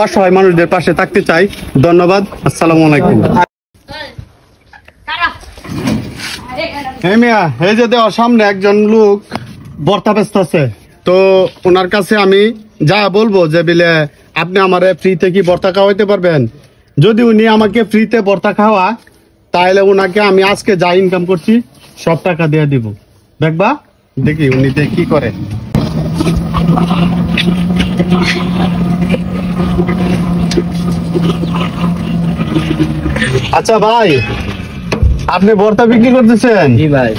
অসহায় মানুষদের পাশে থাকতে চাই। ধন্যবাদ, আসসালামু আলাইকুম। এই যে দেওয়ার সামনে একজন লোক বর্তা ব্যস্ত আছে, তো ওনার কাছে আমি যা বলবো যে বিলে আপনি আমার ফ্রিতে কি বর্তা খাওয়াইতে পারবেন। যদি উনি আমাকে ফ্রিতে বর্তা খাওয়া, তাহলে ওনাকে আমি আজকে যা ইনকাম করছি সব টাকা দিয়ে দিব। দেখবা, দেখি উনি কি করে। আচ্ছা ভাই, আপনি ভর্তা বিক্রি করতেছেন? জি ভাই।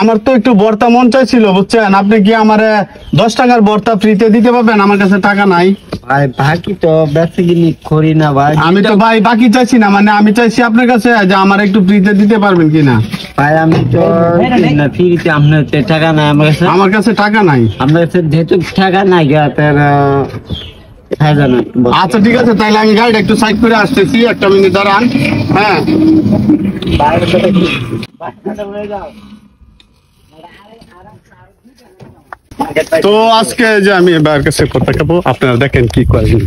আমার তো একটু ভর্তা মন চাইছিল, বুঝছেন? আপনি কি আমার 10 টাকার ভর্তা ফ্রিতে দিতে পারবেন? আমার কাছে টাকা নাই ভাই। বাকি তো বেশি কিনি করি না ভাই। আমি তো ভাই বাকি চাইছি না, মানে আমি চাইছি আপনার কাছে যে আমার একটু ফ্রিতে দিতে পারবেন কিনা। ভাই আমি তো না ফ্রিতে, আপনার টাকা নাই আমার কাছে। আমার কাছে টাকা নাই। আপনার কাছে যেহেতু টাকা নাই আচ্ছা ঠিক আছে, তাহলে আমি গাড়িটা একটু সাইড করে আসতেছি, একটা মিনিট দাঁড়ান। হ্যাঁ তো আজকে যে আমি এবার কাছে কথা খাবো, আপনারা দেখেন কি করেন।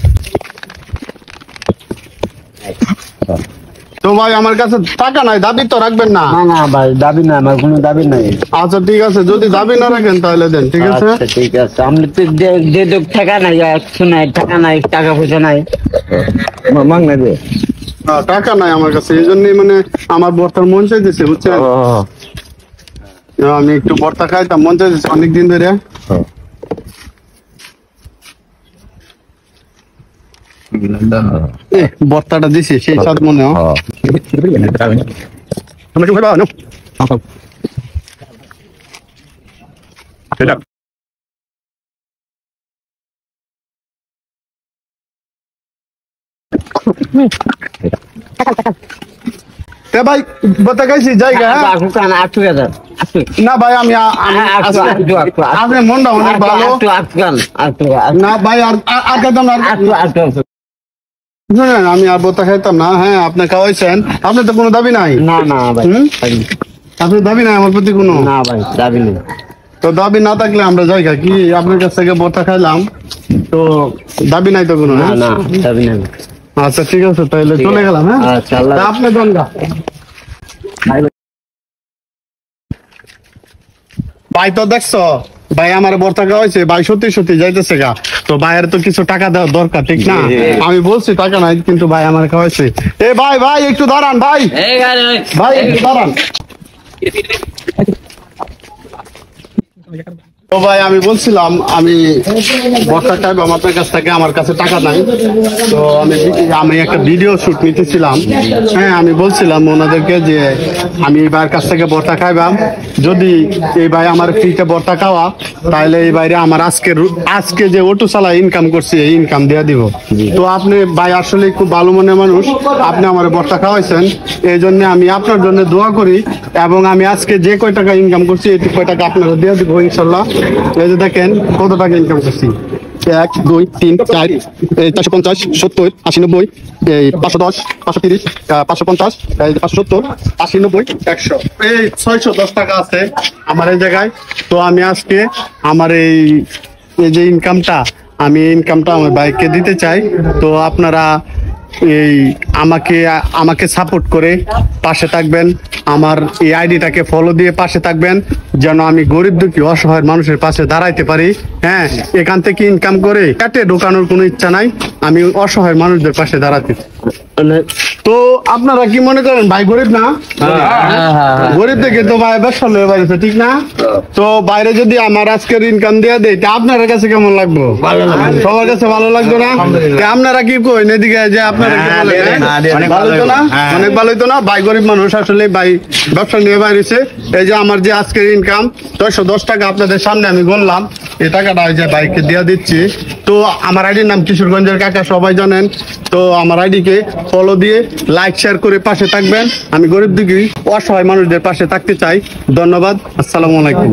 তো ভাই আমার কাছে টাকা নাই, দাবি তো রাখবেন না? না ভাই, দাবি না, আমার কোনো দাবি নাই। আচ্ছা ঠিক আছে, যদি দাবি না রাখেন তাহলে দেন, ঠিক আছে? ঠিক আছে। আপনি তো যে টাকা নাই, একশো নাই, টাকা নাই, টাকা পয়সা নাই, মাং না দে। টাকা নাই আমার কাছে, এই জন্যই মানে আমার বর্তার মন চাইতেছে, বুঝছেন? আমি একটু বর্তা খাইতাম, মন চাইতেছে অনেকদিন ধরে। বর্তাটা দিছি সেই সাত মনে ভাই বর্তা খাইছি জায়গা। না ভাই আমি আপনার মনটা অনেক ভালো না ভাই, আর খাইতাম না, শুনেন আমি আর বর্তা খাইতাম না। হ্যাঁ আপনি খাওয়াইছেন, আপনার তো কোনো দাবি নাই? না ভাই, আপনার দাবি নাই আমার প্রতি কোনো? না ভাই, দাবি নেই। তো দাবি না থাকলে আমরা জায়গা কি আপনার কাছ থেকে বর্তা খাইলাম, তো দাবি নাই তো কোনো? না দাবি নেই। আচ্ছা ঠিক আছে, তাহলে চলে গেলাম। হ্যাঁ আচ্ছা, আপনি গঙ্গা ভাই তো দেখছো ভাই আমার বর্তা খাওয়াইছে ভাই, সত্যি সত্যি যাইতেছে গা। তো ভাইয়ের তো কিছু টাকা দেওয়ার দরকার, ঠিক না? আমি বলছি টাকা নাই, কিন্তু ভাই আমার খাওয়াইছে। এ ভাই ভাই একটু দাঁড়ান ভাই, ভাই একটু দাঁড়ান। তো ভাই আমি বলছিলাম আমি বর্তা খাইবো আপনার কাছ থেকে, আমার কাছে টাকা নাই। তো আমি একটা ভিডিও শুট নিতেছিলাম। হ্যাঁ আমি বলছিলাম ওনাদেরকে যে আমি এই ভাইয়ের কাছ থেকে বর্তা খাইবাম, যদি এই ভাই আমার ফ্রিতে বর্তা খাওয়া, তাহলে এই বাইরে আমার আজকে যে অটো চালা ইনকাম করছি এই ইনকাম দিয়ে দিব। তো আপনি ভাই আসলে খুব ভালো মনের মানুষ, আপনি আমার বর্তা খাওয়াইছেন, এই জন্য আমি আপনার জন্য দোয়া করি। এবং আমি আজকে যে কয় টাকা ইনকাম করছি এই কয় টাকা আপনারা দিয়ে দিব ইনশাল্লাহ। এই যে দেখেন কত টাকা ইনকাম করছি, 1 2 3 4 450 70 80 90 510 530 550 570 80 90 100 এই 610 টাকা আছে আমার এই জায়গায়। তো আমি আজকে আমার এই যে ইনকামটা, আমি ইনকামটা আমার বাইককে দিতে চাই। তো আপনারা এই আমাকে সাপোর্ট করে পাশে থাকবেন, আমার এই আইডিটাকে ফলো দিয়ে পাশে থাকবেন, যেন আমি গরিব দুঃখী অসহায় মানুষের পাশে দাঁড়াইতে পারি। হ্যাঁ এখান থেকে ইনকাম করে পেটে ঢোকানোর কোনো ইচ্ছা নাই, আমি অসহায় মানুষদের পাশে দাঁড়াতে। তো আপনারা কি মনে করেন ভাই গরিব না? গরিব দেখে তো ভাই ব্যবসা লয়ে বাড়িছে, ঠিক না? তো বাইরে যদি আমার আজকের ইনকাম দিয়ে দেয় তা আপনার কাছে কেমন লাগবে? সবার কাছে ভালো লাগবে না? আপনারা কি কইন এদিকে যে আপনারা অনেক ভালো হইতো না? অনেক ভালো হইতো না? ভাই গরিব মানুষ আসলে ভাই ব্যবসা নিয়ে বাইরেছে। এই যে আমার যে আজকের ইনকাম 610 টাকা আপনাদের সামনে আমি বললাম, এই টাকাটা যে বাইককে দিয়ে দিচ্ছি। তো আমার আইডির নাম কিশোরগঞ্জের কাকা, সবাই জানেন। তো আমার আইডিকে ফলো দিয়ে লাইক শেয়ার করে পাশে থাকবেন। আমি গরিব দুঃখী অসহায় মানুষদের পাশে থাকতে চাই। ধন্যবাদ, আসসালামু আলাইকুম।